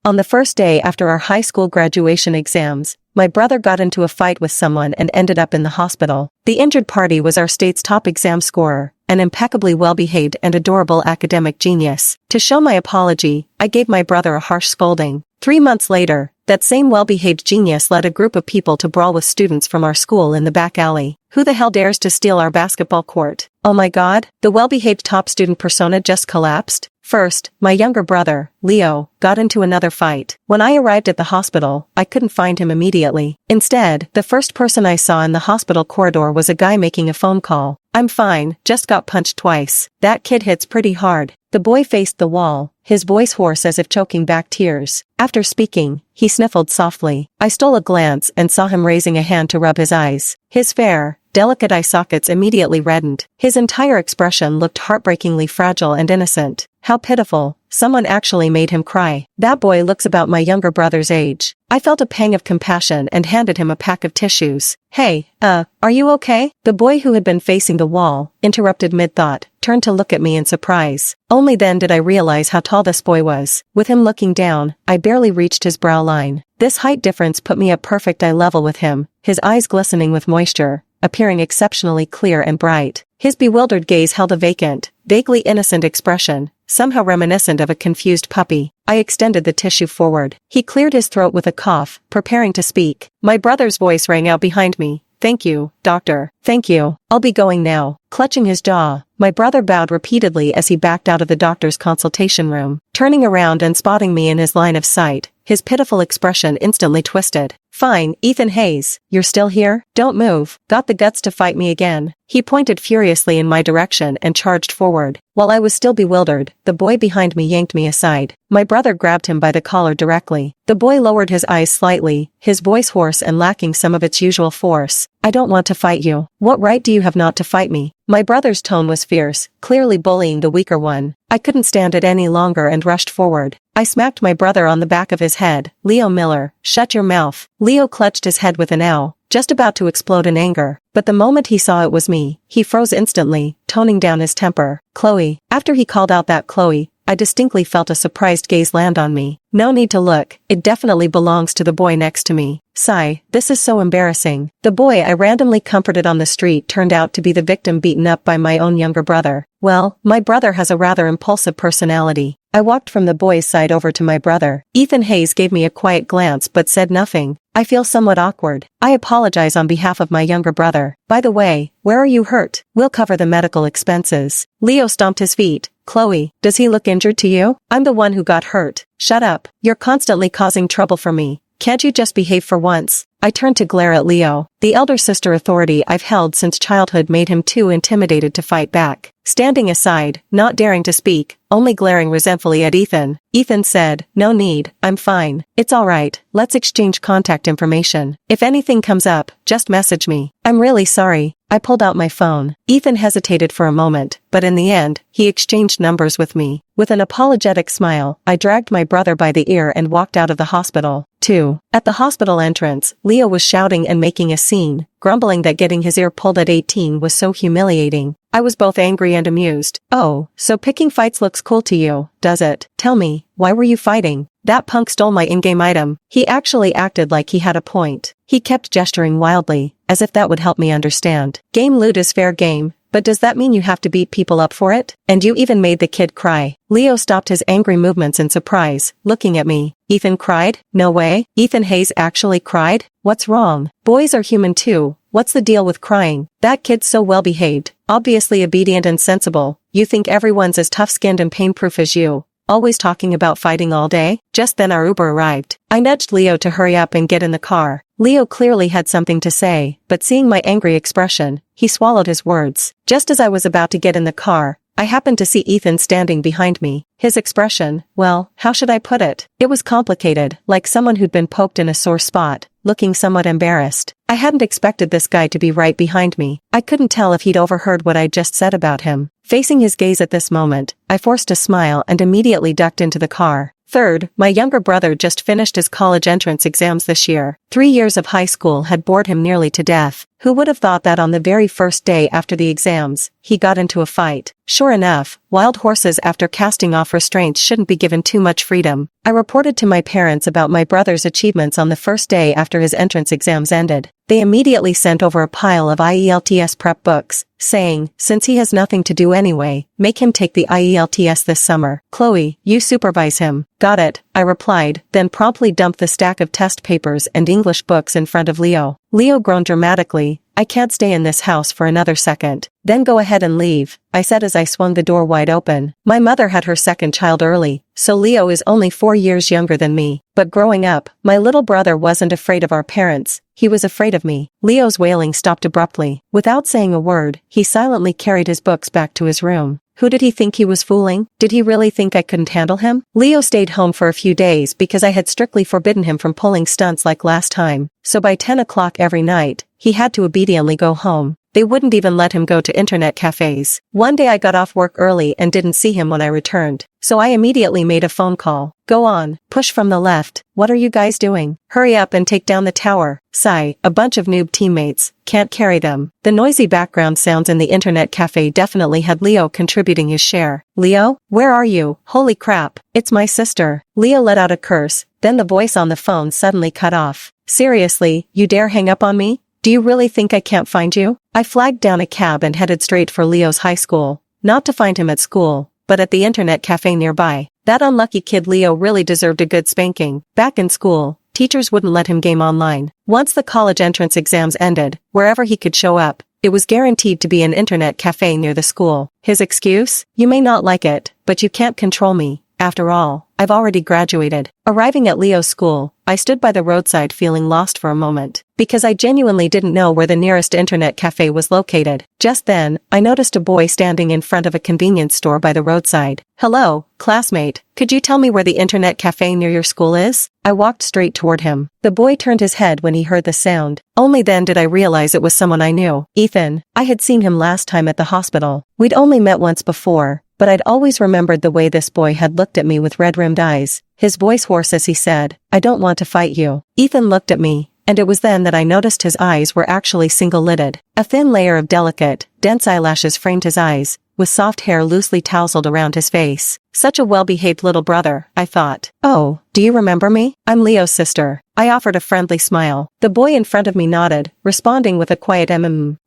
On the first day after our high school graduation exams, my brother got into a fight with someone and ended up in the hospital. The injured party was our state's top exam scorer, an impeccably well-behaved and adorable academic genius. To show my apology, I gave my brother a harsh scolding. 3 months later, that same well-behaved genius led a group of people to brawl with students from our school in the back alley. Who the hell dares to steal our basketball court? Oh my god, the well-behaved top student persona just collapsed. First, my younger brother, Leo, got into another fight. When I arrived at the hospital, I couldn't find him immediately. Instead, the first person I saw in the hospital corridor was a guy making a phone call. I'm fine, just got punched twice. That kid hits pretty hard. The boy faced the wall, his voice hoarse as if choking back tears. After speaking, he sniffled softly. I stole a glance and saw him raising a hand to rub his eyes. His fair, delicate eye sockets immediately reddened. His entire expression looked heartbreakingly fragile and innocent. How pitiful, someone actually made him cry. That boy looks about my younger brother's age. I felt a pang of compassion and handed him a pack of tissues. Hey, are you okay? The boy who had been facing the wall, interrupted mid-thought, turned to look at me in surprise. Only then did I realize how tall this boy was. With him looking down, I barely reached his brow line. This height difference put me at perfect eye level with him, his eyes glistening with moisture, appearing exceptionally clear and bright. His bewildered gaze held a vacant, vaguely innocent expression, somehow reminiscent of a confused puppy. I extended the tissue forward. He cleared his throat with a cough, preparing to speak. My brother's voice rang out behind me. Thank you, doctor. Thank you. I'll be going now. Clutching his jaw, my brother bowed repeatedly as he backed out of the doctor's consultation room. Turning around and spotting me in his line of sight, his pitiful expression instantly twisted. Fine, Ethan Hayes, you're still here? Don't move. Got the guts to fight me again. He pointed furiously in my direction and charged forward. While I was still bewildered, the boy behind me yanked me aside. My brother grabbed him by the collar directly. The boy lowered his eyes slightly, his voice hoarse and lacking some of its usual force. I don't want to fight you. What right do you have not to fight me? My brother's tone was fierce, clearly bullying the weaker one. I couldn't stand it any longer and rushed forward. I smacked my brother on the back of his head. Leo Miller, shut your mouth. Leo clutched his head with an ow, just about to explode in anger. But the moment he saw it was me, he froze instantly, toning down his temper. Chloe. After he called out that Chloe, I distinctly felt a surprised gaze land on me. No need to look, it definitely belongs to the boy next to me. Sigh, this is so embarrassing. The boy I randomly comforted on the street turned out to be the victim beaten up by my own younger brother. Well, my brother has a rather impulsive personality. I walked from the boy's side over to my brother. Ethan Hayes gave me a quiet glance but said nothing. I feel somewhat awkward. I apologize on behalf of my younger brother. By the way, where are you hurt? We'll cover the medical expenses. Leo stomped his feet. Chloe, does he look injured to you? I'm the one who got hurt. Shut up. You're constantly causing trouble for me. Can't you just behave for once? I turned to glare at Leo. The elder sister authority I've held since childhood made him too intimidated to fight back. Standing aside, not daring to speak, only glaring resentfully at Ethan, Ethan said, no need, I'm fine. It's alright, let's exchange contact information. If anything comes up, just message me. I'm really sorry. I pulled out my phone. Ethan hesitated for a moment, but in the end, he exchanged numbers with me. With an apologetic smile, I dragged my brother by the ear and walked out of the hospital. 2. At the hospital entrance, Leo was shouting and making a scene, grumbling that getting his ear pulled at 18 was so humiliating. I was both angry and amused. Oh, so picking fights looks cool to you, does it? Tell me, why were you fighting? That punk stole my in-game item. He actually acted like he had a point. He kept gesturing wildly, as if that would help me understand. Game loot is fair game, but does that mean you have to beat people up for it? And you even made the kid cry. Leo stopped his angry movements in surprise, looking at me. Ethan cried? No way. Ethan Hayes actually cried? What's wrong? Boys are human too. What's the deal with crying? That kid's so well behaved, obviously obedient and sensible. You think everyone's as tough-skinned and pain-proof as you? Always talking about fighting all day? Just then our Uber arrived. I nudged Leo to hurry up and get in the car. Leo clearly had something to say, but seeing my angry expression, he swallowed his words. Just as I was about to get in the car, I happened to see Ethan standing behind me. His expression, well, how should I put it? It was complicated, like someone who'd been poked in a sore spot, looking somewhat embarrassed. I hadn't expected this guy to be right behind me. I couldn't tell if he'd overheard what I'd just said about him. Facing his gaze at this moment, I forced a smile and immediately ducked into the car. 3rd, my younger brother just finished his college entrance exams this year. 3 years of high school had bored him nearly to death. Who would have thought that on the very first day after the exams, he got into a fight? Sure enough, wild horses after casting off restraints shouldn't be given too much freedom. I reported to my parents about my brother's achievements on the first day after his entrance exams ended. They immediately sent over a pile of IELTS prep books, saying, since he has nothing to do anyway, make him take the IELTS this summer. Chloe, you supervise him. Got it, I replied, then promptly dumped the stack of test papers and English books in front of Leo. Leo groaned dramatically. I can't stay in this house for another second. Then go ahead and leave, I said as I swung the door wide open. My mother had her second child early, so Leo is only 4 years younger than me. But growing up, my little brother wasn't afraid of our parents, he was afraid of me. Leo's wailing stopped abruptly. Without saying a word, he silently carried his books back to his room. Who did he think he was fooling? Did he really think I couldn't handle him? Leo stayed home for a few days because I had strictly forbidden him from pulling stunts like last time, so by 10 o'clock every night, he had to obediently go home. They wouldn't even let him go to internet cafes. One day I got off work early and didn't see him when I returned, so I immediately made a phone call. Go on, push from the left. What are you guys doing? Hurry up and take down the tower. Sigh, a bunch of noob teammates, can't carry them. The noisy background sounds in the internet cafe definitely had Leo contributing his share. Leo, where are you? Holy crap, it's my sister. Leo let out a curse, then the voice on the phone suddenly cut off. Seriously, you dare hang up on me? Do you really think I can't find you? I flagged down a cab and headed straight for Leo's high school, not to find him at school, but at the internet cafe nearby. That unlucky kid Leo really deserved a good spanking. Back in school, teachers wouldn't let him game online. Once the college entrance exams ended, wherever he could show up, it was guaranteed to be an internet cafe near the school. His excuse? You may not like it, but you can't control me. After all, I've already graduated. Arriving at Leo's school, I stood by the roadside feeling lost for a moment, because I genuinely didn't know where the nearest internet cafe was located. Just then, I noticed a boy standing in front of a convenience store by the roadside. Hello, classmate, could you tell me where the internet cafe near your school is? I walked straight toward him. The boy turned his head when he heard the sound. Only then did I realize it was someone I knew. Ethan. I had seen him last time at the hospital. We'd only met once before, but I'd always remembered the way this boy had looked at me with red-rimmed eyes, his voice hoarse as he said, I don't want to fight you. Ethan looked at me, and it was then that I noticed his eyes were actually single-lidded. A thin layer of delicate, dense eyelashes framed his eyes, with soft hair loosely tousled around his face. Such a well-behaved little brother, I thought. Oh, do you remember me? I'm Leo's sister. I offered a friendly smile. The boy in front of me nodded, responding with a quiet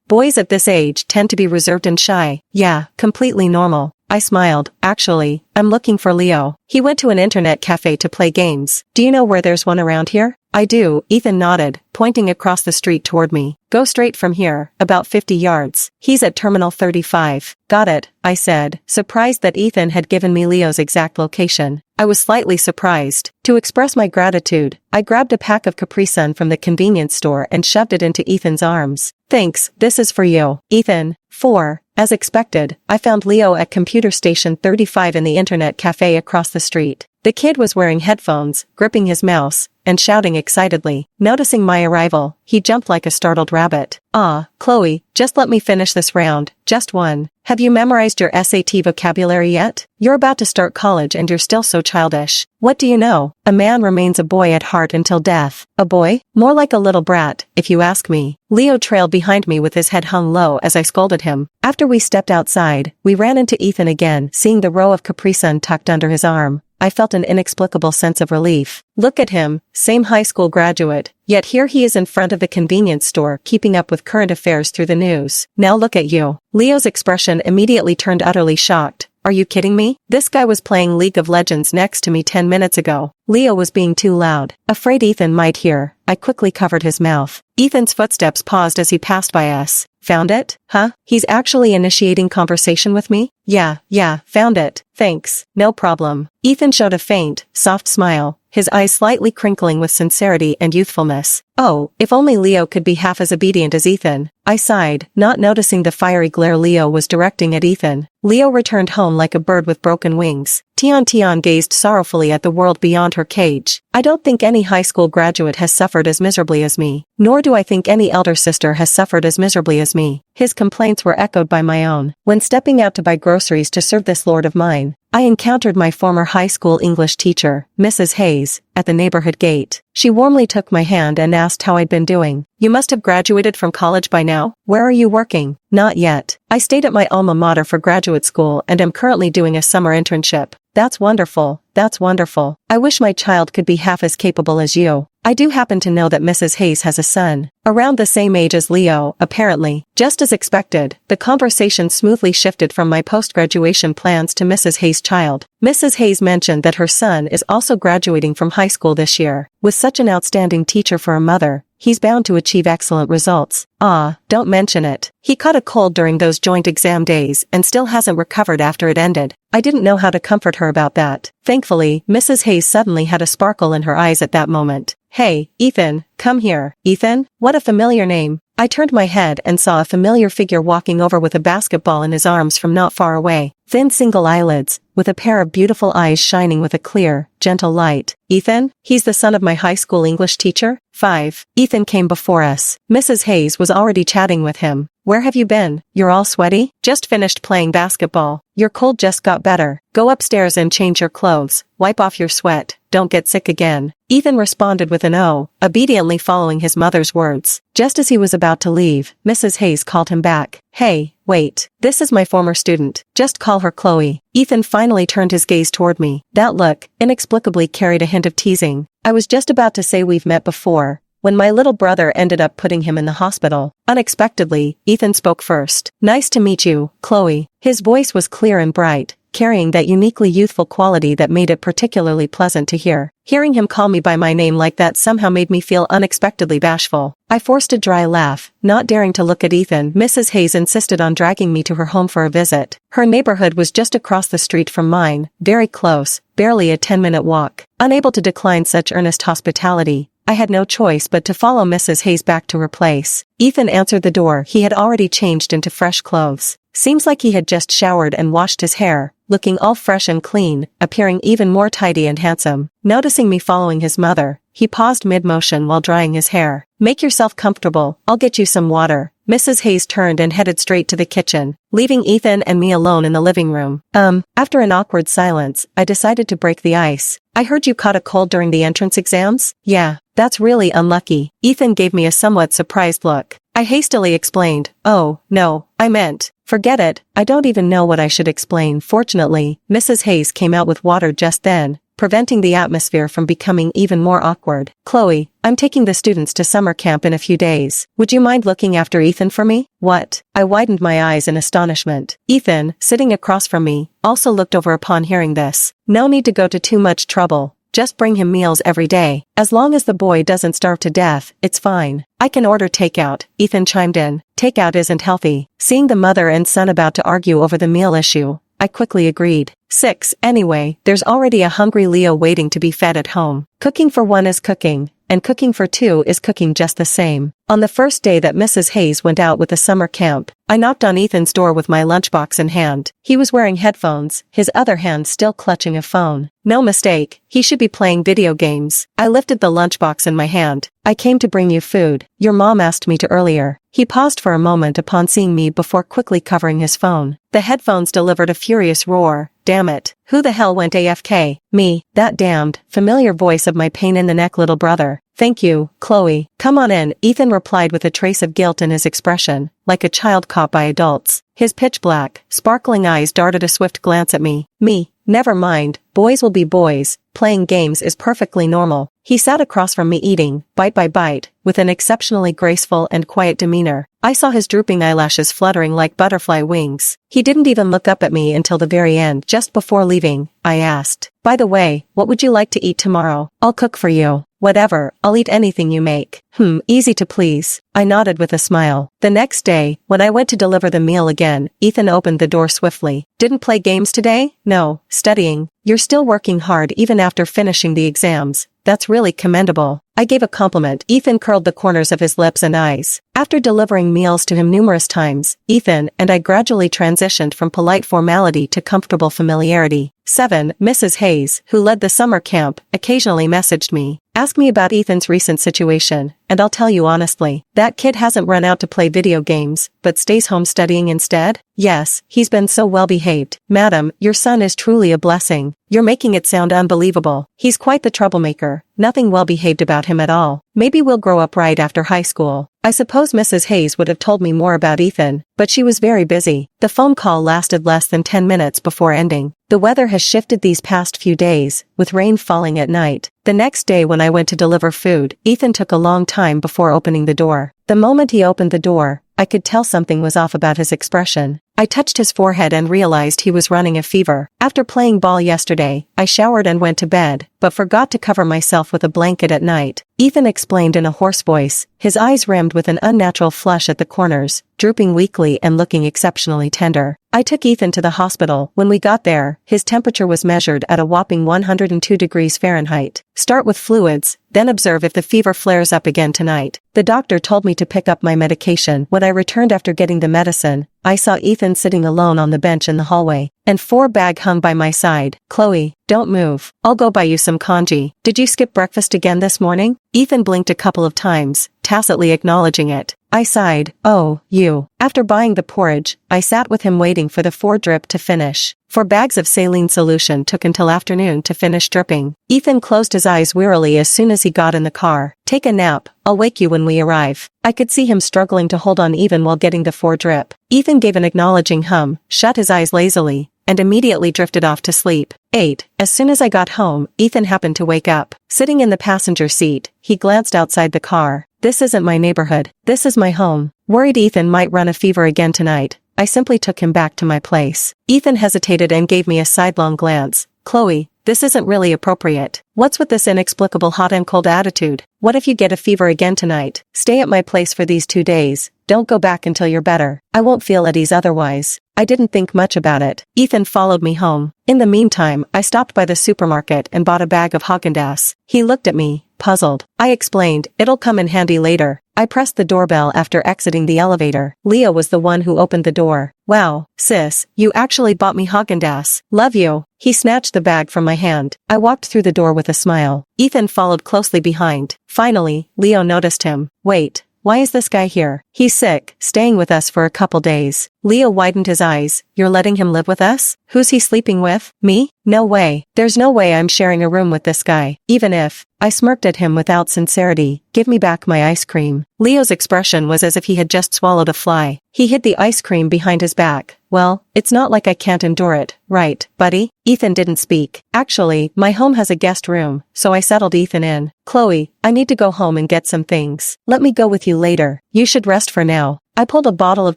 Boys at this age tend to be reserved and shy. Yeah, completely normal. I smiled. Actually, I'm looking for Leo. He went to an internet cafe to play games. Do you know where there's one around here? I do, Ethan nodded, pointing across the street toward me. Go straight from here, about 50 yards. He's at Terminal 35. Got it, I said, surprised that Ethan had given me Leo's exact location. I was slightly surprised. To express my gratitude, I grabbed a pack of Capri Sun from the convenience store and shoved it into Ethan's arms. Thanks, this is for you. Ethan. 4. As expected, I found Leo at Computer Station 35 in the internet cafe across the street. The kid was wearing headphones, gripping his mouse, and shouting excitedly. Noticing my arrival, he jumped like a startled rabbit. Ah, Chloe, just let me finish this round, just one. Have you memorized your SAT vocabulary yet? You're about to start college and you're still so childish. What do you know? A man remains a boy at heart until death. A boy? More like a little brat, if you ask me. Leo trailed behind me with his head hung low as I scolded him. After we stepped outside, we ran into Ethan again, seeing the row of Capri Sun tucked under his arm. I felt an inexplicable sense of relief. Look at him, same high school graduate, yet here he is in front of the convenience store keeping up with current affairs through the news. Now look at you. Leo's expression immediately turned utterly shocked. Are you kidding me? This guy was playing League of Legends next to me 10 minutes ago. Leo was being too loud. Afraid Ethan might hear, I quickly covered his mouth. Ethan's footsteps paused as he passed by us. Found it? Huh? He's actually initiating conversation with me? Yeah, found it. Thanks. No problem. Ethan showed a faint, soft smile, his eyes slightly crinkling with sincerity and youthfulness. Oh, if only Leo could be half as obedient as Ethan. I sighed, not noticing the fiery glare Leo was directing at Ethan. Leo returned home like a bird with broken wings. Tian gazed sorrowfully at the world beyond her cage. I don't think any high school graduate has suffered as miserably as me. Nor do I think any elder sister has suffered as miserably as me. His complaints were echoed by my own. When stepping out to buy groceries to serve this lord of mine, I encountered my former high school English teacher, Mrs. Hayes, at the neighborhood gate. She warmly took my hand and asked how I'd been doing. You must have graduated from college by now. Where are you working? Not yet. I stayed at my alma mater for graduate school and am currently doing a summer internship. That's wonderful, that's wonderful. I wish my child could be half as capable as you. I do happen to know that Mrs. Hayes has a son, around the same age as Leo, apparently. Just as expected, the conversation smoothly shifted from my post-graduation plans to Mrs. Hayes' child. Mrs. Hayes mentioned that her son is also graduating from high school this year. With such an outstanding teacher for a mother, he's bound to achieve excellent results. Ah, don't mention it. He caught a cold during those joint exam days and still hasn't recovered after it ended. I didn't know how to comfort her about that. Thankfully, Mrs. Hayes suddenly had a sparkle in her eyes at that moment. Hey, Ethan, come here. Ethan? What a familiar name. I turned my head and saw a familiar figure walking over with a basketball in his arms from not far away. Thin single eyelids, with a pair of beautiful eyes shining with a clear, gentle light. Ethan? He's the son of my high school English teacher? 5. Ethan came before us. Mrs. Hayes was already chatting with him. Where have you been? You're all sweaty? Just finished playing basketball. Your cold just got better. Go upstairs and change your clothes. Wipe off your sweat. Don't get sick again. Ethan responded with an "oh," obediently following his mother's words. Just as he was about to leave, Mrs. Hayes called him back. Hey, wait. This is my former student. Just call her Chloe. Ethan finally turned his gaze toward me. That look, inexplicably, carried a hint of teasing. I was just about to say we've met before, when my little brother ended up putting him in the hospital. Unexpectedly, Ethan spoke first. Nice to meet you, Chloe. His voice was clear and bright, carrying that uniquely youthful quality that made it particularly pleasant to hear. Hearing him call me by my name like that somehow made me feel unexpectedly bashful. I forced a dry laugh, not daring to look at Ethan. Mrs. Hayes insisted on dragging me to her home for a visit. Her neighborhood was just across the street from mine, very close, barely a 10-minute walk. Unable to decline such earnest hospitality, I had no choice but to follow Mrs. Hayes back to her place. Ethan answered the door. He had already changed into fresh clothes. Seems like he had just showered and washed his hair, looking all fresh and clean, appearing even more tidy and handsome. Noticing me following his mother, he paused mid-motion while drying his hair. Make yourself comfortable, I'll get you some water. Mrs. Hayes turned and headed straight to the kitchen, leaving Ethan and me alone in the living room. After an awkward silence, I decided to break the ice. I heard you caught a cold during the entrance exams? Yeah, that's really unlucky. Ethan gave me a somewhat surprised look. I hastily explained, oh, no, I meant, forget it, I don't even know what I should explain. Fortunately, Mrs. Hayes came out with water just then, preventing the atmosphere from becoming even more awkward. Chloe, I'm taking the students to summer camp in a few days. Would you mind looking after Ethan for me? What? I widened my eyes in astonishment. Ethan, sitting across from me, also looked over upon hearing this. No need to go to too much trouble. Just bring him meals every day. As long as the boy doesn't starve to death, it's fine. I can order takeout, Ethan chimed in. Takeout isn't healthy. Seeing the mother and son about to argue over the meal issue, I quickly agreed. 6. Anyway, there's already a hungry Leo waiting to be fed at home. Cooking for one is cooking, and cooking for two is cooking just the same. On the first day that Mrs. Hayes went out with the summer camp, I knocked on Ethan's door with my lunchbox in hand. He was wearing headphones, his other hand still clutching a phone. No mistake, he should be playing video games. I lifted the lunchbox in my hand. I came to bring you food. Your mom asked me to earlier. He paused for a moment upon seeing me before quickly covering his phone. The headphones delivered a furious roar. Damn it. Who the hell went AFK? Me, that damned, familiar voice of my pain-in-the-neck little brother. Thank you, Chloe. Come on in, Ethan replied with a trace of guilt in his expression, like a child caught by adults. His pitch-black, sparkling eyes darted a swift glance at me. Me, never mind, boys will be boys, playing games is perfectly normal. He sat across from me eating, bite by bite, with an exceptionally graceful and quiet demeanor. I saw his drooping eyelashes fluttering like butterfly wings. He didn't even look up at me until the very end. Just before leaving, I asked, by the way, what would you like to eat tomorrow? I'll cook for you. Whatever, I'll eat anything you make. Easy to please. I nodded with a smile. The next day, when I went to deliver the meal again, Ethan opened the door swiftly. Didn't play games today? No, studying. You're still working hard even after finishing the exams. That's really commendable. I gave a compliment. Ethan curled the corners of his lips and eyes. After delivering meals to him numerous times, Ethan and I gradually transitioned from polite formality to comfortable familiarity. 7. Mrs. Hayes, who led the summer camp, occasionally messaged me, asked me about Ethan's recent situation, and and I'll tell you honestly, that kid hasn't run out to play video games, but stays home studying instead? Yes, he's been so well behaved. Madam, your son is truly a blessing. You're making it sound unbelievable. He's quite the troublemaker. Nothing well behaved about him at all. Maybe we'll grow up right after high school. I suppose Mrs. Hayes would have told me more about Ethan, but she was very busy. The phone call lasted less than 10 minutes before ending. The weather has shifted these past few days, with rain falling at night. The next day when I went to deliver food, Ethan took a long time before opening the door. The moment he opened the door, I could tell something was off about his expression. I touched his forehead and realized he was running a fever. After playing ball yesterday, I showered and went to bed, but forgot to cover myself with a blanket at night. Ethan explained in a hoarse voice, his eyes rimmed with an unnatural flush at the corners, drooping weakly and looking exceptionally tender. I took Ethan to the hospital. When we got there, his temperature was measured at a whopping 102 degrees Fahrenheit. Start with fluids, then observe if the fever flares up again tonight. The doctor told me to pick up my medication. When I returned after getting the medicine, I saw Ethan sitting alone on the bench in the hallway, and 4 bag hung by my side. Chloe, don't move. I'll go buy you some congee. Did you skip breakfast again this morning? Ethan blinked a couple of times, tacitly acknowledging it. I sighed, oh, you. After buying the porridge, I sat with him waiting for the 4 drip to finish. 4 bags of saline solution took until afternoon to finish dripping. Ethan closed his eyes wearily as soon as he got in the car. Take a nap, I'll wake you when we arrive. I could see him struggling to hold on even while getting the 4 drip. Ethan gave an acknowledging hum, shut his eyes lazily, and immediately drifted off to sleep. 8. As soon as I got home, Ethan happened to wake up. Sitting in the passenger seat, he glanced outside the car. This isn't my neighborhood. This is my home. Worried Ethan might run a fever again tonight, I simply took him back to my place. Ethan hesitated and gave me a sidelong glance. Chloe, this isn't really appropriate. What's with this inexplicable hot and cold attitude? What if you get a fever again tonight? Stay at my place for these 2 days. Don't go back until you're better. I won't feel at ease otherwise. I didn't think much about it. Ethan followed me home. In the meantime, I stopped by the supermarket and bought a bag of Haagen-Dazs. He looked at me, puzzled. I explained, it'll come in handy later. I pressed the doorbell after exiting the elevator. Leo was the one who opened the door. Wow, sis, you actually bought me Haagen-Dazs. Love you. He snatched the bag from my hand. I walked through the door with a smile. Ethan followed closely behind. Finally, Leo noticed him. Wait. Why is this guy here? He's sick, staying with us for a couple days. Leo widened his eyes. You're letting him live with us? Who's he sleeping with? Me? No way. There's no way I'm sharing a room with this guy. Even if. I smirked at him without sincerity. Give me back my ice cream. Leo's expression was as if he had just swallowed a fly. He hid the ice cream behind his back. Well, it's not like I can't endure it, right, buddy? Ethan didn't speak. Actually, my home has a guest room, so I settled Ethan in. Chloe, I need to go home and get some things. Let me go with you later. You should rest for now. I pulled a bottle of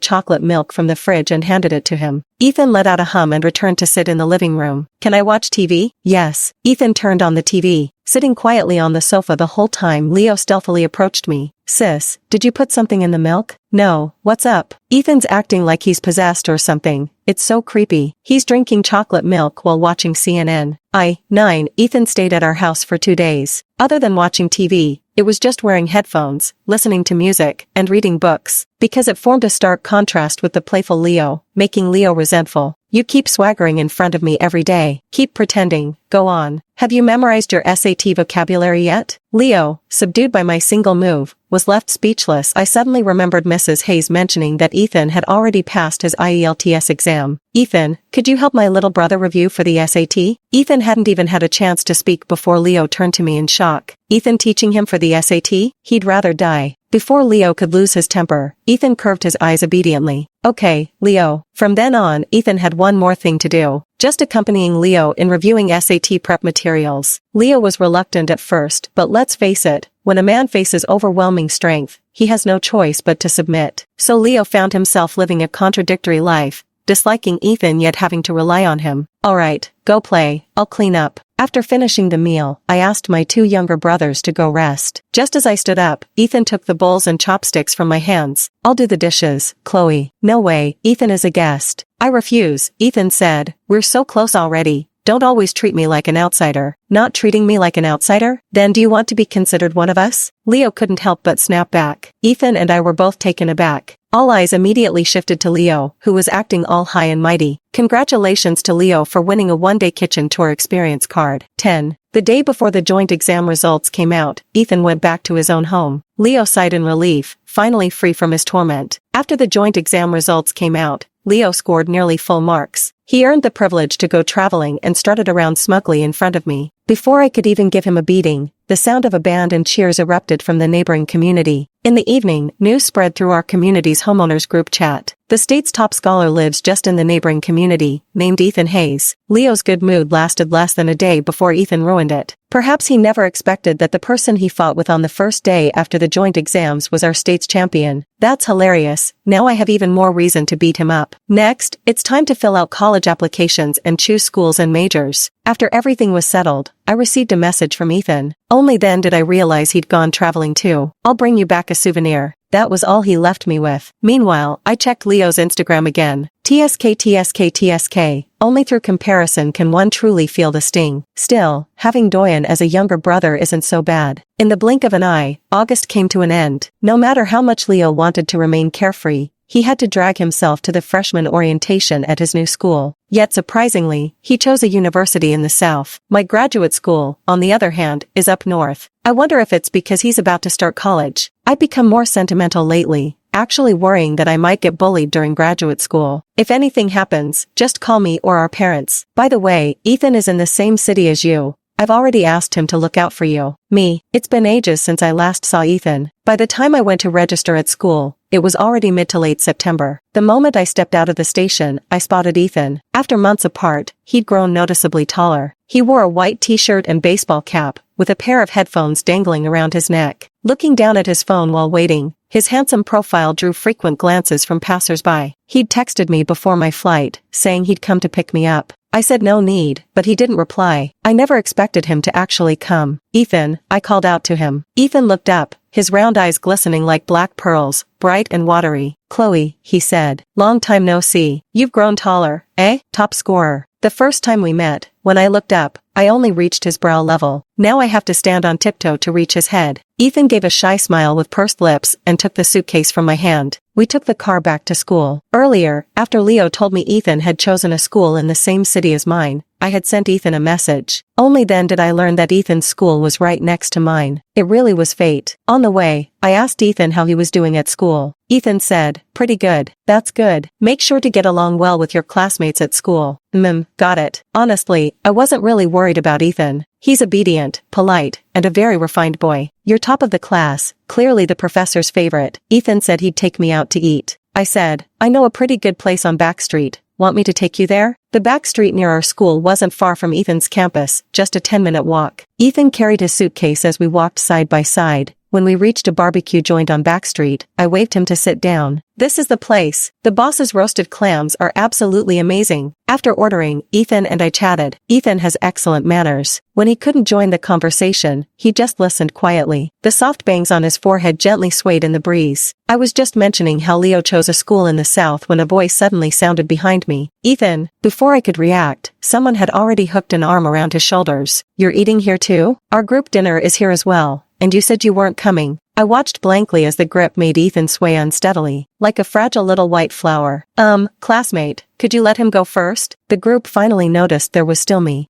chocolate milk from the fridge and handed it to him. Ethan let out a hum and returned to sit in the living room. Can I watch TV? Yes. Ethan turned on the TV. Sitting quietly on the sofa the whole time, Leo stealthily approached me. Sis, did you put something in the milk? No, what's up? Ethan's acting like he's possessed or something. It's so creepy. He's drinking chocolate milk while watching CNN. 9. Ethan stayed at our house for 2 days. Other than watching TV, it was just wearing headphones, listening to music, and reading books, because it formed a stark contrast with the playful Leo, making Leo resentful. You keep swaggering in front of me every day. Keep pretending. Go on. Have you memorized your SAT vocabulary yet? Leo, subdued by my single move, was left speechless. I suddenly remembered Mrs. Hayes mentioning that Ethan had already passed his IELTS exam. Ethan, could you help my little brother review for the SAT? Ethan hadn't even had a chance to speak before Leo turned to me in shock. Ethan teaching him for the SAT? He'd rather die. Before Leo could lose his temper, Ethan curved his eyes obediently. Okay, Leo. From then on, Ethan had one more thing to do. Just accompanying Leo in reviewing SAT prep materials. Leo was reluctant at first, but let's face it, when a man faces overwhelming strength, he has no choice but to submit. So Leo found himself living a contradictory life, disliking Ethan yet having to rely on him. Alright, go play, I'll clean up. After finishing the meal, I asked my 2 younger brothers to go rest. Just as I stood up, Ethan took the bowls and chopsticks from my hands. I'll do the dishes, Chloe. No way, Ethan is a guest. I refuse, Ethan said. We're so close already. Don't always treat me like an outsider. Not treating me like an outsider? Then do you want to be considered one of us? Leo couldn't help but snap back. Ethan and I were both taken aback. All eyes immediately shifted to Leo, who was acting all high and mighty. Congratulations to Leo for winning a one-day kitchen tour experience card. 10. The day before the joint exam results came out, Ethan went back to his own home. Leo sighed in relief, finally free from his torment. After the joint exam results came out, Leo scored nearly full marks. He earned the privilege to go traveling and strutted around smugly in front of me. Before I could even give him a beating, the sound of a band and cheers erupted from the neighboring community. In the evening, news spread through our community's homeowners group chat. The state's top scholar lives just in the neighboring community, named Ethan Hayes. Leo's good mood lasted less than a day before Ethan ruined it. Perhaps he never expected that the person he fought with on the first day after the joint exams was our state's champion. That's hilarious. Now I have even more reason to beat him up. Next, it's time to fill out college applications and choose schools and majors. After everything was settled, I received a message from Ethan. Only then did I realize he'd gone traveling too. I'll bring you back a souvenir. That was all he left me with. Meanwhile, I checked Leo's Instagram again. TSK. Only through comparison can one truly feel the sting. Still, having Doyen as a younger brother isn't so bad. In the blink of an eye, August came to an end. No matter how much Leo wanted to remain carefree, he had to drag himself to the freshman orientation at his new school. Yet surprisingly, he chose a university in the south. My graduate school, on the other hand, is up north. I wonder if it's because he's about to start college. I've become more sentimental lately, actually worrying that I might get bullied during graduate school. If anything happens, just call me or our parents. By the way, Ethan is in the same city as you. I've already asked him to look out for you. Me. It's been ages since I last saw Ethan. By the time I went to register at school, it was already mid to late September. The moment I stepped out of the station, I spotted Ethan. After months apart, he'd grown noticeably taller. He wore a white t-shirt and baseball cap, with a pair of headphones dangling around his neck. Looking down at his phone while waiting, his handsome profile drew frequent glances from passers-by. He'd texted me before my flight, saying he'd come to pick me up. I said no need, but he didn't reply. I never expected him to actually come. Ethan, I called out to him. Ethan looked up, his round eyes glistening like black pearls, bright and watery. Chloe, he said. Long time no see. You've grown taller, eh? Top scorer. The first time we met, when I looked up, I only reached his brow level. Now I have to stand on tiptoe to reach his head. Ethan gave a shy smile with pursed lips and took the suitcase from my hand. We took the car back to school. Earlier, after Leo told me Ethan had chosen a school in the same city as mine, I had sent Ethan a message. Only then did I learn that Ethan's school was right next to mine. It really was fate. On the way, I asked Ethan how he was doing at school. Ethan said, pretty good. That's good. Make sure to get along well with your classmates at school. Got it. Honestly, I wasn't really worried about Ethan. He's obedient, polite, and a very refined boy. You're top of the class, clearly the professor's favorite. Ethan said he'd take me out to eat. I said, I know a pretty good place on Back Street. Want me to take you there? The back street near our school wasn't far from Ethan's campus, just a 10-minute walk. Ethan carried his suitcase as we walked side by side. When we reached a barbecue joint on Back Street, I waved him to sit down. This is the place. The boss's roasted clams are absolutely amazing. After ordering, Ethan and I chatted. Ethan has excellent manners. When he couldn't join the conversation, he just listened quietly. The soft bangs on his forehead gently swayed in the breeze. I was just mentioning how Leo chose a school in the south when a voice suddenly sounded behind me. Ethan. Before I could react, someone had already hooked an arm around his shoulders. You're eating here too? Our group dinner is here as well. And you said you weren't coming. I watched blankly as the grip made Ethan sway unsteadily, like a fragile little white flower. Classmate, could you let him go first? The group finally noticed there was still me.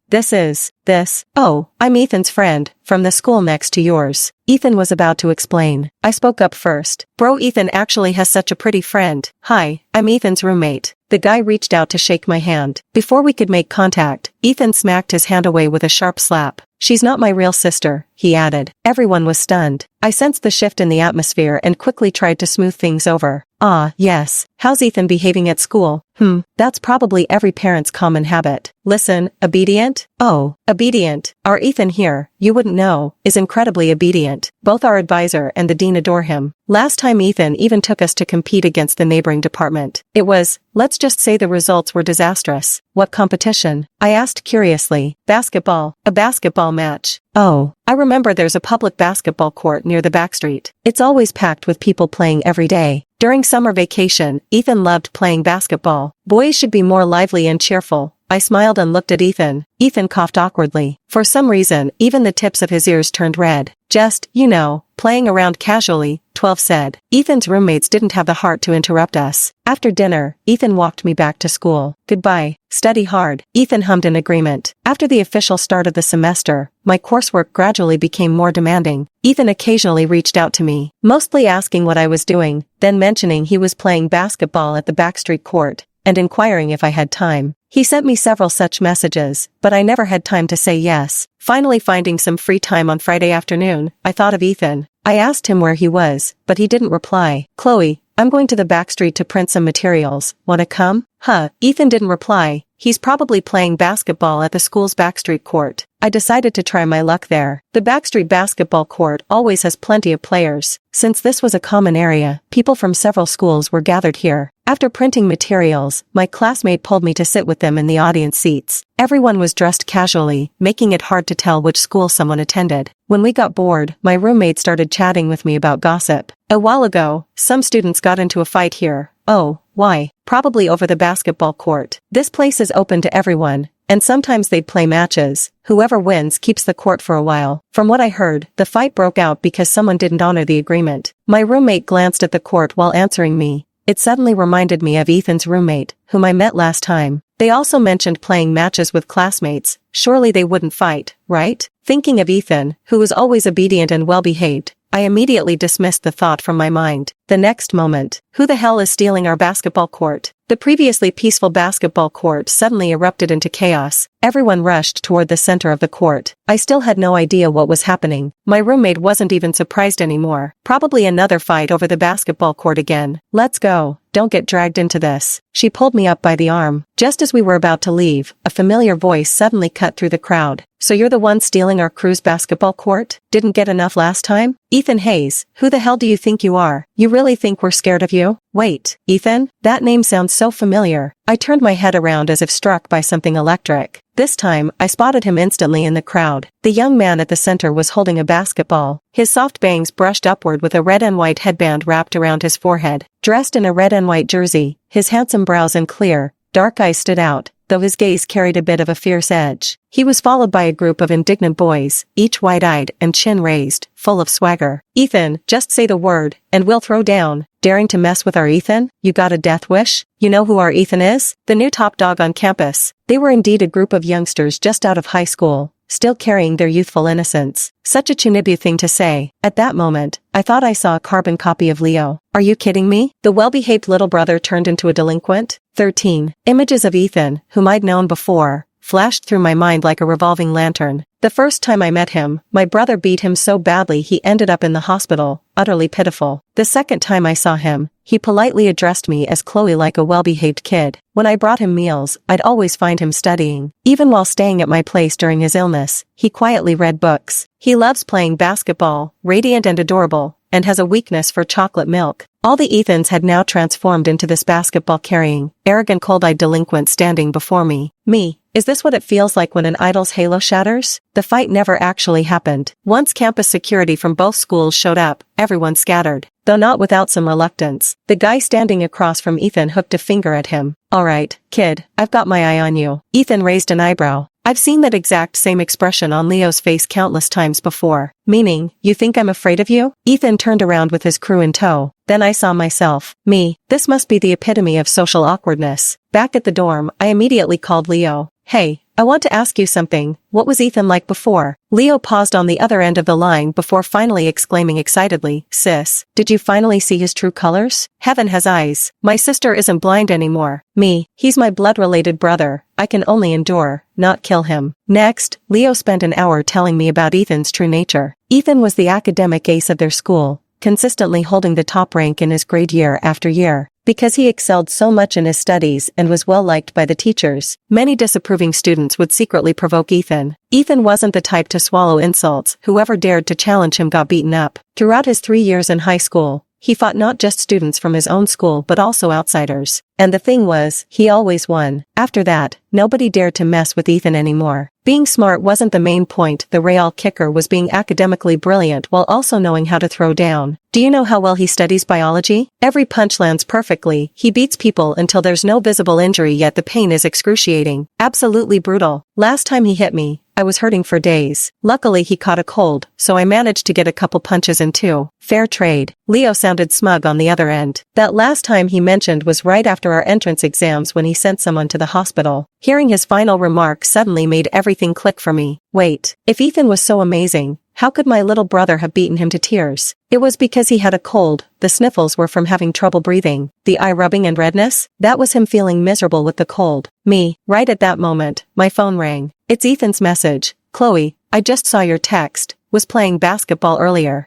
Oh, I'm Ethan's friend, from the school next to yours. Ethan was about to explain. I spoke up first. Bro, Ethan actually has such a pretty friend. Hi, I'm Ethan's roommate. The guy reached out to shake my hand. Before we could make contact, Ethan smacked his hand away with a sharp slap. She's not my real sister, he added. Everyone was stunned. I sensed the shift in the atmosphere and quickly tried to smooth things over. Ah, yes. How's Ethan behaving at school? That's probably every parent's common habit. Listen, obedient? Oh, obedient. Our Ethan here, you wouldn't know, is incredibly obedient. Both our advisor and the dean adore him. Last time Ethan even took us to compete against the neighboring department. It was, let's just say the results were disastrous. What competition? I asked curiously. Basketball. A basketball match. Oh, I remember there's a public basketball court near the back street. It's always packed with people playing every day. During summer vacation, Ethan loved playing basketball. Boys should be more lively and cheerful, I smiled and looked at Ethan. Ethan coughed awkwardly. For some reason, even the tips of his ears turned red. Just, playing around casually, 12 said. Ethan's roommates didn't have the heart to interrupt us. After dinner, Ethan walked me back to school. Goodbye. Study hard. Ethan hummed in agreement. After the official start of the semester, my coursework gradually became more demanding. Ethan occasionally reached out to me, mostly asking what I was doing, then mentioning he was playing basketball at the backstreet court, and inquiring if I had time. He sent me several such messages, but I never had time to say yes. Finally finding some free time on Friday afternoon, I thought of Ethan. I asked him where he was, but he didn't reply. Chloe, I'm going to the backstreet to print some materials. Wanna come? Ethan didn't reply. He's probably playing basketball at the school's backstreet court. I decided to try my luck there. The backstreet basketball court always has plenty of players. Since this was a common area, people from several schools were gathered here. After printing materials, my classmate pulled me to sit with them in the audience seats. Everyone was dressed casually, making it hard to tell which school someone attended. When we got bored, my roommate started chatting with me about gossip. A while ago, some students got into a fight here. Oh, why? Probably over the basketball court. This place is open to everyone, and sometimes they'd play matches. Whoever wins keeps the court for a while. From what I heard, the fight broke out because someone didn't honor the agreement. My roommate glanced at the court while answering me. It suddenly reminded me of Ethan's roommate, whom I met last time. They also mentioned playing matches with classmates. Surely they wouldn't fight, right? Thinking of Ethan, who was always obedient and well-behaved, I immediately dismissed the thought from my mind. The next moment, who the hell is stealing our basketball court? The previously peaceful basketball court suddenly erupted into chaos. Everyone rushed toward the center of the court. I still had no idea what was happening. My roommate wasn't even surprised anymore. Probably another fight over the basketball court again. Let's go. Don't get dragged into this. She pulled me up by the arm. Just as we were about to leave, a familiar voice suddenly cut through the crowd. So you're the one stealing our crew's basketball court? Didn't get enough last time? Ethan Hayes, who the hell do you think you are? You really think we're scared of you? Wait, Ethan? That name sounds so familiar. I turned my head around as if struck by something electric. This time, I spotted him instantly in the crowd. The young man at the center was holding a basketball. His soft bangs brushed upward with a red and white headband wrapped around his forehead. Dressed in a red and white jersey, his handsome brows and clear, dark eyes stood out, though his gaze carried a bit of a fierce edge. He was followed by a group of indignant boys, each wide-eyed and chin raised, full of swagger. Ethan, just say the word, and we'll throw down. Daring to mess with our Ethan? You got a death wish? You know who our Ethan is? The new top dog on campus. They were indeed a group of youngsters just out of high school, still carrying their youthful innocence. Such a Chunibu thing to say. At that moment, I thought I saw a carbon copy of Leo. Are you kidding me? The well-behaved little brother turned into a delinquent? 13. Images of Ethan, whom I'd known before, flashed through my mind like a revolving lantern. The first time I met him, my brother beat him so badly he ended up in the hospital, utterly pitiful. The second time I saw him, he politely addressed me as Chloe like a well-behaved kid. When I brought him meals, I'd always find him studying. Even while staying at my place during his illness, he quietly read books. He loves playing basketball, radiant and adorable, and has a weakness for chocolate milk. All the Ethans had now transformed into this basketball-carrying, arrogant cold-eyed delinquent standing before me. Me. Is this what it feels like when an idol's halo shatters? The fight never actually happened. Once campus security from both schools showed up, everyone scattered, though not without some reluctance. The guy standing across from Ethan hooked a finger at him. Alright, kid, I've got my eye on you. Ethan raised an eyebrow. I've seen that exact same expression on Leo's face countless times before. Meaning, you think I'm afraid of you? Ethan turned around with his crew in tow. Then I saw myself. Me. This must be the epitome of social awkwardness. Back at the dorm, I immediately called Leo. Hey, I want to ask you something. What was Ethan like before? Leo paused on the other end of the line before finally exclaiming excitedly, Sis, did you finally see his true colors? Heaven has eyes. My sister isn't blind anymore. Me. He's my blood-related brother. I can only endure, not kill him. Next, Leo spent an hour telling me about Ethan's true nature. Ethan was the academic ace of their school, consistently holding the top rank in his grade year after year. Because he excelled so much in his studies and was well-liked by the teachers, many disapproving students would secretly provoke Ethan. Ethan wasn't the type to swallow insults. Whoever dared to challenge him got beaten up. Throughout his 3 years in high school, he fought not just students from his own school but also outsiders. And the thing was, he always won. After that, nobody dared to mess with Ethan anymore. Being smart wasn't the main point, the real kicker was being academically brilliant while also knowing how to throw down. Do you know how well he studies biology? Every punch lands perfectly, he beats people until there's no visible injury yet the pain is excruciating. Absolutely brutal. Last time he hit me, I was hurting for days. Luckily he caught a cold, so I managed to get a couple punches in too. Fair trade. Leo sounded smug on the other end. That last time he mentioned was right after our entrance exams when he sent someone to the hospital. Hearing his final remark suddenly made everything click for me. Wait, if Ethan was so amazing, how could my little brother have beaten him to tears? It was because he had a cold, the sniffles were from having trouble breathing, the eye rubbing and redness, that was him feeling miserable with the cold. Me, right at that moment, my phone rang. It's Ethan's message. Chloe, I just saw your text. Was playing basketball earlier.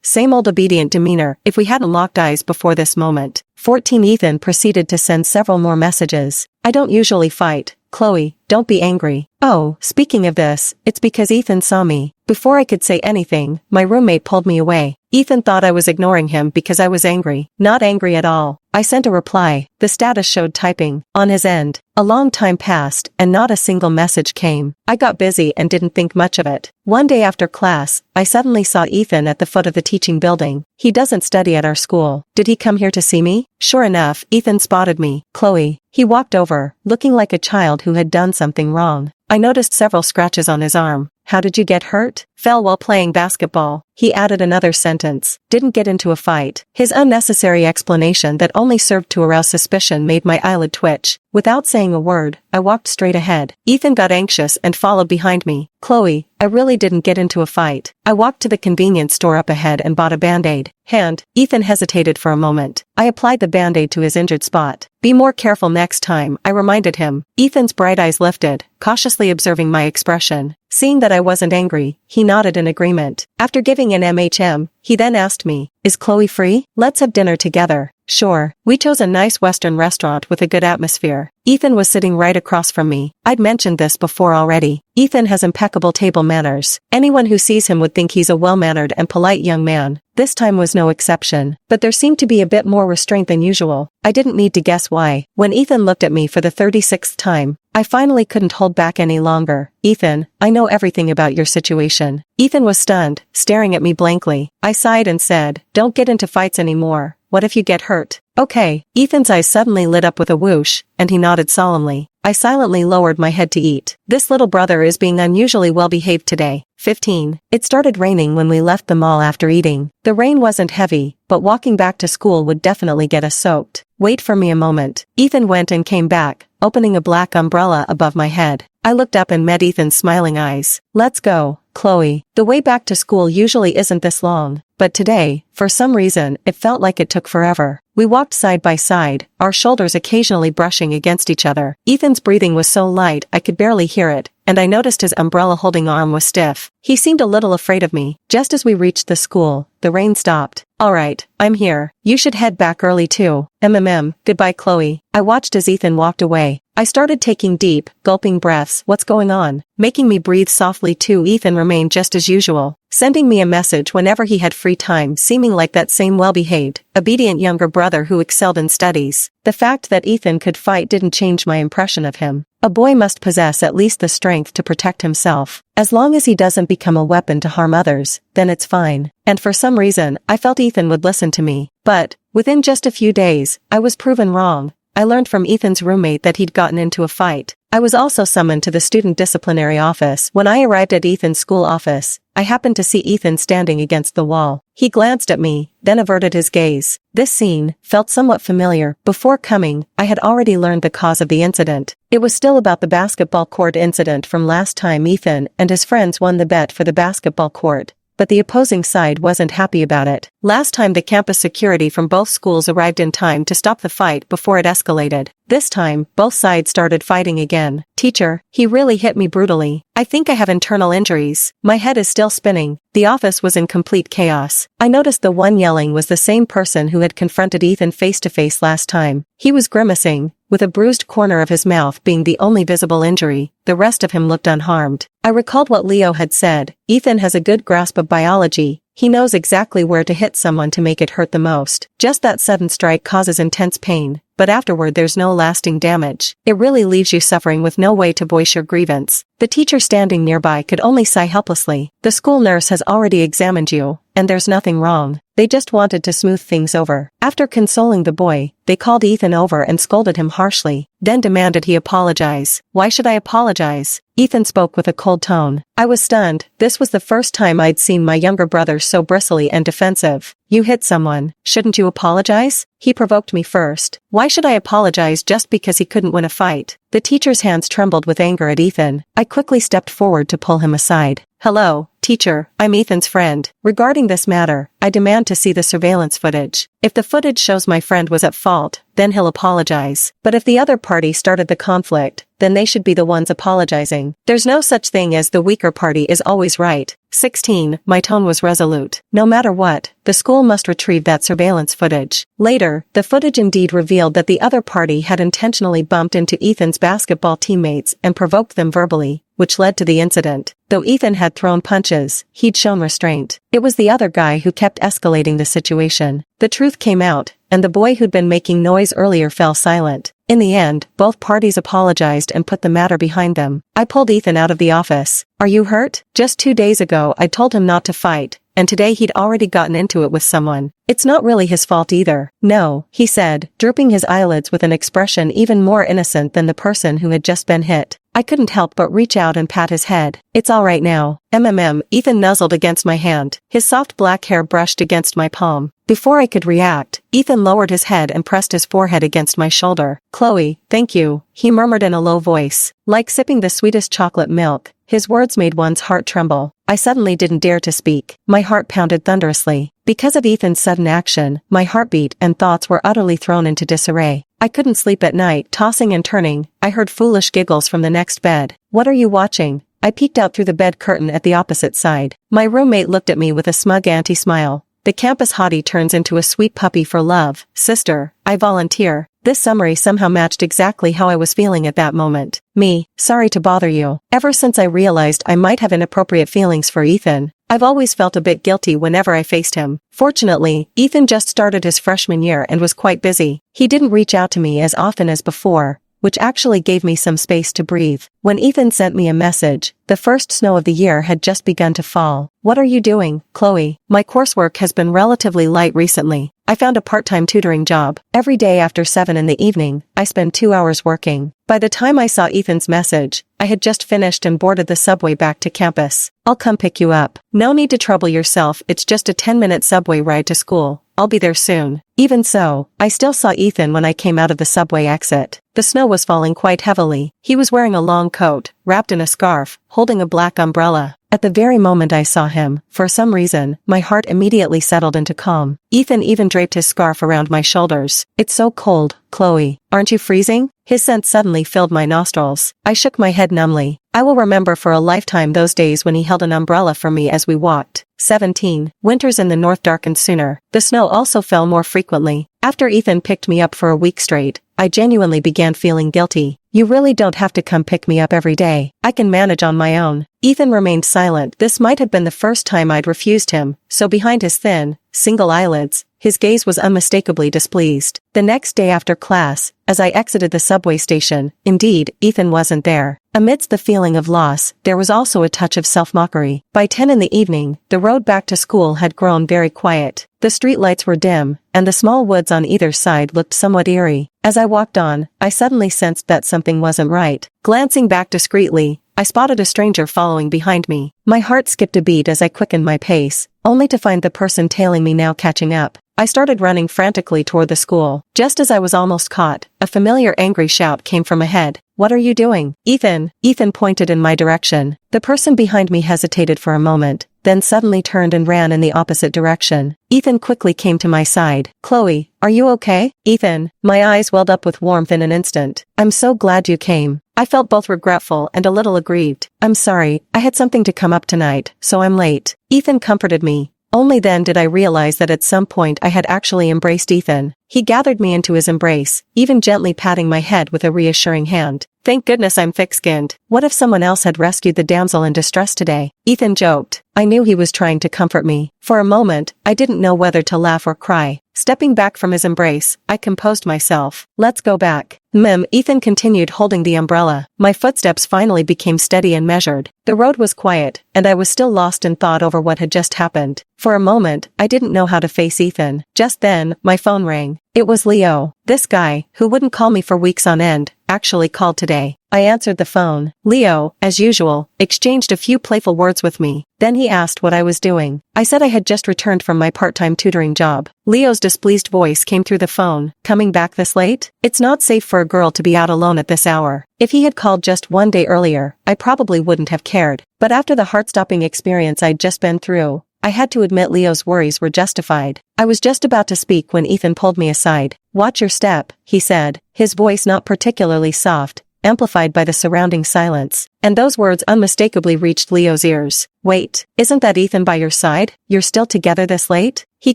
Same old obedient demeanor if we hadn't locked eyes before this moment. 14 Ethan proceeded to send several more messages. I don't usually fight. Chloe, don't be angry. Oh, speaking of this, it's because Ethan saw me. Before I could say anything, my roommate pulled me away. Ethan thought I was ignoring him because I was angry. Not angry at all. I sent a reply. The status showed typing. On his end. A long time passed, and not a single message came. I got busy and didn't think much of it. One day after class, I suddenly saw Ethan at the foot of the teaching building. He doesn't study at our school. Did he come here to see me? Sure enough, Ethan spotted me. Chloe. He walked over, looking like a child who had done something wrong. I noticed several scratches on his arm. How did you get hurt? Fell while playing basketball. He added another sentence. Didn't get into a fight. His unnecessary explanation that only served to arouse suspicion made my eyelid twitch. Without saying a word, I walked straight ahead. Ethan got anxious and followed behind me. Chloe, I really didn't get into a fight. I walked to the convenience store up ahead and bought a band-aid. Hand. Ethan hesitated for a moment. I applied the band-aid to his injured spot. Be more careful next time, I reminded him. Ethan's bright eyes lifted, cautiously observing my expression. Seeing that I wasn't angry, he nodded in agreement. After giving an MHM, he then asked me, is Chloe free? Let's have dinner together. Sure. We chose a nice Western restaurant with a good atmosphere. Ethan was sitting right across from me. I'd mentioned this before already. Ethan has impeccable table manners. Anyone who sees him would think he's a well-mannered and polite young man. This time was no exception. But there seemed to be a bit more restraint than usual. I didn't need to guess why. When Ethan looked at me for the 36th time, I finally couldn't hold back any longer. Ethan, I know everything about your situation. Ethan was stunned, staring at me blankly. I sighed and said, don't get into fights anymore. What if you get hurt? Okay. Ethan's eyes suddenly lit up with a whoosh, and he nodded solemnly. I silently lowered my head to eat. This little brother is being unusually well behaved today. 15. It started raining when we left the mall after eating. The rain wasn't heavy, but walking back to school would definitely get us soaked. Wait for me a moment. Ethan went and came back, opening a black umbrella above my head. I looked up and met Ethan's smiling eyes. Let's go, Chloe. The way back to school usually isn't this long, but today, for some reason, it felt like it took forever. We walked side by side, our shoulders occasionally brushing against each other. Ethan's breathing was so light I could barely hear it, and I noticed his umbrella-holding arm was stiff. He seemed a little afraid of me. Just as we reached the school, the rain stopped. Alright, I'm here. You should head back early too. Goodbye Chloe. I watched as Ethan walked away. I started taking deep, gulping breaths. What's going on? Making me breathe softly too. Ethan remained just as usual, sending me a message whenever he had free time, seeming like that same well-behaved, obedient younger brother who excelled in studies. The fact that Ethan could fight didn't change my impression of him. A boy must possess at least the strength to protect himself. As long as he doesn't become a weapon to harm others, then it's fine. And for some reason, I felt Ethan would listen to me. But, within just a few days, I was proven wrong. I learned from Ethan's roommate that he'd gotten into a fight. I was also summoned to the student disciplinary office. When I arrived at Ethan's school office, I happened to see Ethan standing against the wall. He glanced at me, then averted his gaze. This scene felt somewhat familiar. Before coming, I had already learned the cause of the incident. It was still about the basketball court incident from last time Ethan and his friends won the bet for the basketball court. But the opposing side wasn't happy about it. Last time the campus security from both schools arrived in time to stop the fight before it escalated. This time, both sides started fighting again. Teacher, he really hit me brutally. I think I have internal injuries. My head is still spinning. The office was in complete chaos. I noticed the one yelling was the same person who had confronted Ethan face-to-face last time. He was grimacing, with a bruised corner of his mouth being the only visible injury. The rest of him looked unharmed. I recalled what Leo had said. Ethan has a good grasp of biology. He knows exactly where to hit someone to make it hurt the most. Just that sudden strike causes intense pain, but afterward there's no lasting damage. It really leaves you suffering with no way to voice your grievance. The teacher standing nearby could only sigh helplessly. The school nurse has already examined you, and there's nothing wrong. They just wanted to smooth things over. After consoling the boy, they called Ethan over and scolded him harshly, then demanded he apologize. Why should I apologize? Ethan spoke with a cold tone. I was stunned. This was the first time I'd seen my younger brother so bristly and defensive. You hit someone. Shouldn't you apologize? He provoked me first. Why should I apologize just because he couldn't win a fight? The teacher's hands trembled with anger at Ethan. I quickly stepped forward to pull him aside. Hello, teacher, I'm Ethan's friend. Regarding this matter, I demand to see the surveillance footage. If the footage shows my friend was at fault, then he'll apologize. But if the other party started the conflict, then they should be the ones apologizing. There's no such thing as the weaker party is always right. 16. My tone was resolute. No matter what, the school must retrieve that surveillance footage. Later, the footage indeed revealed that the other party had intentionally bumped into Ethan's basketball teammates and provoked them verbally, which led to the incident. Though Ethan had thrown punches, he'd shown restraint. It was the other guy who kept escalating the situation. The truth came out, and the boy who'd been making noise earlier fell silent. In the end, both parties apologized and put the matter behind them. I pulled Ethan out of the office. Are you hurt? Just 2 days ago I told him not to fight, and today he'd already gotten into it with someone. It's not really his fault either. No, he said, drooping his eyelids with an expression even more innocent than the person who had just been hit. I couldn't help but reach out and pat his head. It's all right now. Ethan nuzzled against my hand. His soft black hair brushed against my palm. Before I could react, Ethan lowered his head and pressed his forehead against my shoulder. Chloe, thank you, he murmured in a low voice. Like sipping the sweetest chocolate milk, his words made one's heart tremble. I suddenly didn't dare to speak. My heart pounded thunderously. Because of Ethan's sudden action, my heartbeat and thoughts were utterly thrown into disarray. I couldn't sleep at night, tossing and turning. I heard foolish giggles from the next bed. What are you watching? I peeked out through the bed curtain at the opposite side. My roommate looked at me with a smug anti-smile. The campus hottie turns into a sweet puppy for love. Sister, I volunteer. This summary somehow matched exactly how I was feeling at that moment. Me, sorry to bother you. Ever since I realized I might have inappropriate feelings for Ethan, I've always felt a bit guilty whenever I faced him. Fortunately, Ethan just started his freshman year and was quite busy. He didn't reach out to me as often as before, which actually gave me some space to breathe. When Ethan sent me a message, the first snow of the year had just begun to fall. What are you doing, Chloe? My coursework has been relatively light recently. I found a part-time tutoring job. Every day after 7 in the evening, I spend 2 hours working. By the time I saw Ethan's message, I had just finished and boarded the subway back to campus. I'll come pick you up. No need to trouble yourself, it's just a 10-minute subway ride to school. I'll be there soon. Even so, I still saw Ethan when I came out of the subway exit. The snow was falling quite heavily. He was wearing a long coat, wrapped in a scarf, holding a black umbrella. At the very moment I saw him, for some reason, my heart immediately settled into calm. Ethan even draped his scarf around my shoulders. It's so cold, Chloe. Aren't you freezing? His scent suddenly filled my nostrils. I shook my head numbly. I will remember for a lifetime those days when he held an umbrella for me as we walked. 17. Winters in the north darkened sooner. The snow also fell more frequently. After Ethan picked me up for a week straight, I genuinely began feeling guilty. You really don't have to come pick me up every day. I can manage on my own. Ethan remained silent. This might have been the first time I'd refused him, so behind his thin, single eyelids, his gaze was unmistakably displeased. The next day after class, as I exited the subway station, indeed, Ethan wasn't there. Amidst the feeling of loss, there was also a touch of self-mockery. By 10 in the evening, the road back to school had grown very quiet. The streetlights were dim, and the small woods on either side looked somewhat eerie. As I walked on, I suddenly sensed that something wasn't right. Glancing back discreetly, I spotted a stranger following behind me. My heart skipped a beat as I quickened my pace, only to find the person tailing me now catching up. I started running frantically toward the school. Just as I was almost caught, a familiar angry shout came from ahead. What are you doing? Ethan! Ethan pointed in my direction. The person behind me hesitated for a moment, then suddenly turned and ran in the opposite direction. Ethan quickly came to my side. Chloe, are you okay? Ethan, my eyes welled up with warmth in an instant. I'm so glad you came. I felt both regretful and a little aggrieved. I'm sorry, I had something to come up tonight, so I'm late. Ethan comforted me, Only then did I realize that at some point I had actually embraced Ethan. He gathered me into his embrace, even gently patting my head with a reassuring hand. Thank goodness I'm thick-skinned. What if someone else had rescued the damsel in distress today? Ethan joked. I knew he was trying to comfort me. For a moment, I didn't know whether to laugh or cry. Stepping back from his embrace, I composed myself. Let's go back. Ethan continued holding the umbrella. My footsteps finally became steady and measured. The road was quiet, and I was still lost in thought over what had just happened. For a moment, I didn't know how to face Ethan. Just then, my phone rang. It was Leo. This guy, who wouldn't call me for weeks on end, actually called today. I answered the phone. Leo, as usual, exchanged a few playful words with me. Then he asked what I was doing. I said I had just returned from my part-time tutoring job. Leo's displeased voice came through the phone. Coming back this late? It's not safe for a girl to be out alone at this hour. If he had called just one day earlier, I probably wouldn't have cared. But after the heart-stopping experience I'd just been through, I had to admit Leo's worries were justified. I was just about to speak when Ethan pulled me aside. Watch your step, he said, his voice not particularly soft, amplified by the surrounding silence. And those words unmistakably reached Leo's ears. Wait, isn't that Ethan by your side? You're still together this late? He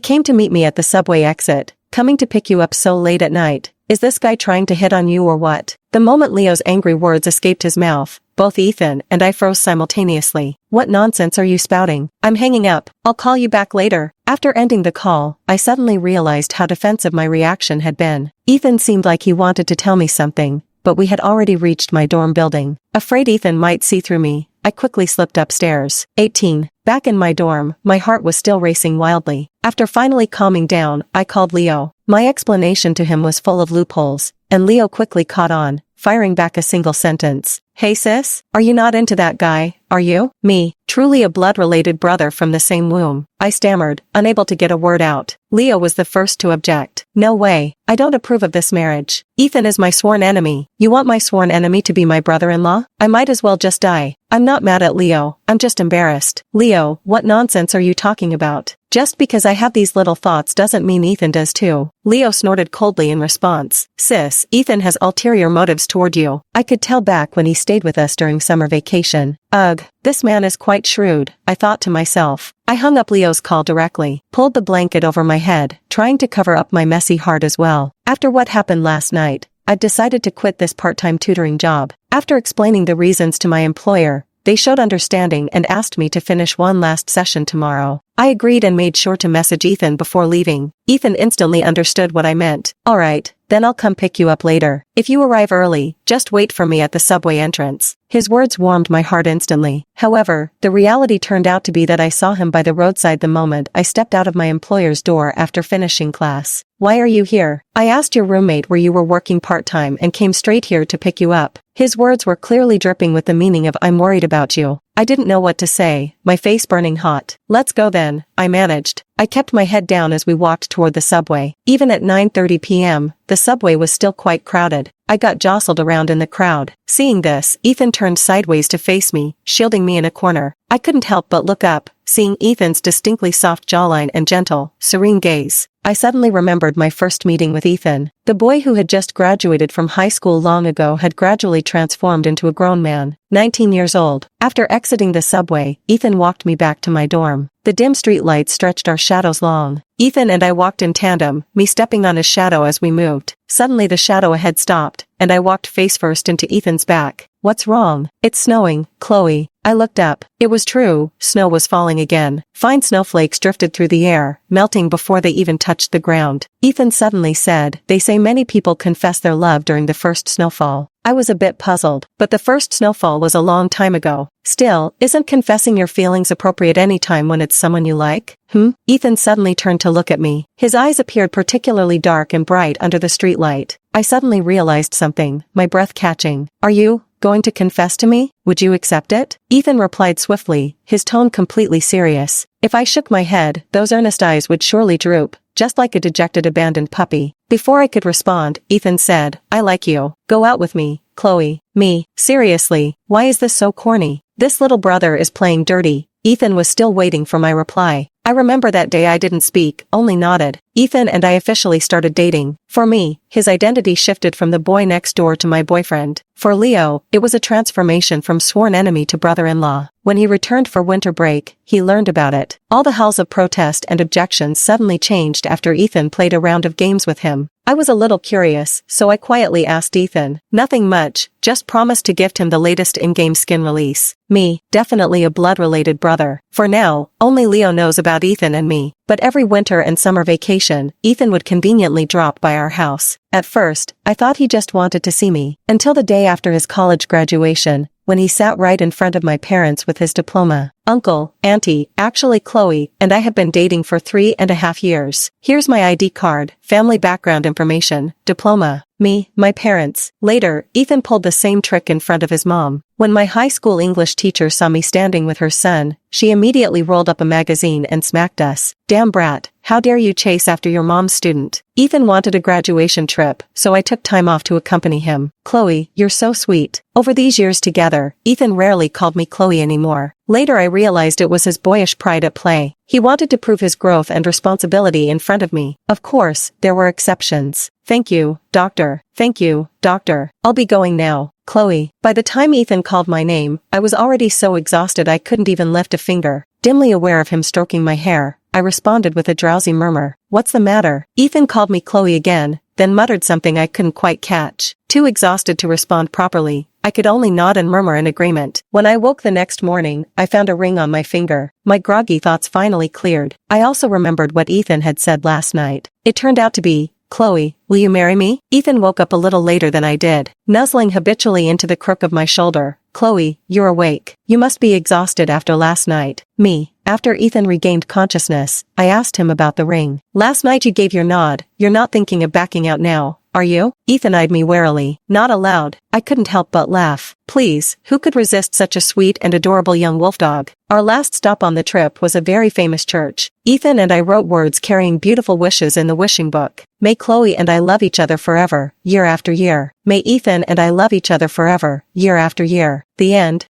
came to meet me at the subway exit. Coming to pick you up so late at night. Is this guy trying to hit on you or what? The moment Leo's angry words escaped his mouth, both Ethan and I froze simultaneously. What nonsense are you spouting? I'm hanging up. I'll call you back later. After ending the call, I suddenly realized how defensive my reaction had been. Ethan seemed like he wanted to tell me something, but we had already reached my dorm building. Afraid Ethan might see through me, I quickly slipped upstairs. 18. Back in my dorm, my heart was still racing wildly. After finally calming down, I called Leo. My explanation to him was full of loopholes, and Leo quickly caught on, firing back a single sentence. Hey sis, are you not into that guy, are you? Me, truly a blood-related brother from the same womb. I stammered, unable to get a word out. Leo was the first to object. No way, I don't approve of this marriage. Ethan is my sworn enemy. You want my sworn enemy to be my brother-in-law? I might as well just die. I'm not mad at Leo, I'm just embarrassed. Leo, what nonsense are you talking about? Just because I have these little thoughts doesn't mean Ethan does too. Leo snorted coldly in response. Sis, Ethan has ulterior motives toward you. I could tell back when he stayed with us during summer vacation. Ugh, this man is quite shrewd, I thought to myself. I hung up Leo's call directly, pulled the blanket over my head, trying to cover up my messy heart as well. After what happened last night, I'd decided to quit this part-time tutoring job. After explaining the reasons to my employer, they showed understanding and asked me to finish one last session tomorrow. I agreed and made sure to message Ethan before leaving. Ethan instantly understood what I meant. Alright, then I'll come pick you up later. If you arrive early, just wait for me at the subway entrance. His words warmed my heart instantly. However, the reality turned out to be that I saw him by the roadside the moment I stepped out of my employer's door after finishing class. Why are you here? I asked your roommate where you were working part-time and came straight here to pick you up. His words were clearly dripping with the meaning of I'm worried about you. I didn't know what to say, my face burning hot. Let's go then, I managed. I kept my head down as we walked toward the subway. Even at 9:30 p.m., the subway was still quite crowded. I got jostled around in the crowd. Seeing this, Ethan turned sideways to face me, shielding me in a corner. I couldn't help but look up, seeing Ethan's distinctly soft jawline and gentle, serene gaze. I suddenly remembered my first meeting with Ethan. The boy who had just graduated from high school long ago had gradually transformed into a grown man, 19 years old. After exiting the subway, Ethan walked me back to my dorm. The dim street lights stretched our shadows long. Ethan and I walked in tandem, me stepping on his shadow as we moved. Suddenly the shadow ahead stopped, and I walked face first into Ethan's back. What's wrong? It's snowing, Chloe. I looked up. It was true, snow was falling again. Fine snowflakes drifted through the air, melting before they even touched the ground. Ethan suddenly said, they say many people confess their love during the first snowfall. I was a bit puzzled, but the first snowfall was a long time ago. Still, isn't confessing your feelings appropriate any time when it's someone you like? Ethan suddenly turned to look at me. His eyes appeared particularly dark and bright under the streetlight. I suddenly realized something, my breath catching. Are you going to confess to me? Would you accept it? Ethan replied swiftly, his tone completely serious. If I shook my head, those earnest eyes would surely droop, just like a dejected abandoned puppy. Before I could respond, Ethan said, I like you. Go out with me, Chloe. Me. Seriously, why is this so corny? This little brother is playing dirty. Ethan was still waiting for my reply. I remember that day I didn't speak, only nodded. Ethan and I officially started dating. For me, his identity shifted from the boy next door to my boyfriend. For Leo, it was a transformation from sworn enemy to brother-in-law. When he returned for winter break, he learned about it. All the howls of protest and objections suddenly changed after Ethan played a round of games with him. I was a little curious, so I quietly asked Ethan. Nothing much, just promised to gift him the latest in-game skin release. Me, definitely a blood-related brother. For now, only Leo knows about Ethan and me. But every winter and summer vacation, Ethan would conveniently drop by our house. At first, I thought he just wanted to see me. Until the day after his college graduation, when he sat right in front of my parents with his diploma. Uncle, Auntie, actually Chloe, and I have been dating for 3.5 years. Here's my ID card, family background information, diploma. Me, my parents. Later, Ethan pulled the same trick in front of his mom. When my high school English teacher saw me standing with her son, she immediately rolled up a magazine and smacked us. Damn brat, how dare you chase after your mom's student? Ethan wanted a graduation trip, so I took time off to accompany him. Chloe, you're so sweet. Over these years together, Ethan rarely called me Chloe anymore. Later I realized it was his boyish pride at play. He wanted to prove his growth and responsibility in front of me. Of course, there were exceptions. Thank you, doctor. Thank you, doctor. I'll be going now. Chloe. By the time Ethan called my name, I was already so exhausted I couldn't even lift a finger. Dimly aware of him stroking my hair, I responded with a drowsy murmur. What's the matter? Ethan called me Chloe again, then muttered something I couldn't quite catch. Too exhausted to respond properly, I could only nod and murmur in agreement. When I woke the next morning, I found a ring on my finger. My groggy thoughts finally cleared. I also remembered what Ethan had said last night. It turned out to be, Chloe, will you marry me? Ethan woke up a little later than I did, nuzzling habitually into the crook of my shoulder. Chloe, you're awake. You must be exhausted after last night. Me. After Ethan regained consciousness, I asked him about the ring. Last night you gave your nod. You're not thinking of backing out now, are you? Ethan eyed me warily. Not aloud. I couldn't help but laugh. Please, who could resist such a sweet and adorable young wolf dog? Our last stop on the trip was a very famous church. Ethan and I wrote words carrying beautiful wishes in the wishing book. May Chloe and I love each other forever, year after year. May Ethan and I love each other forever, year after year. The end.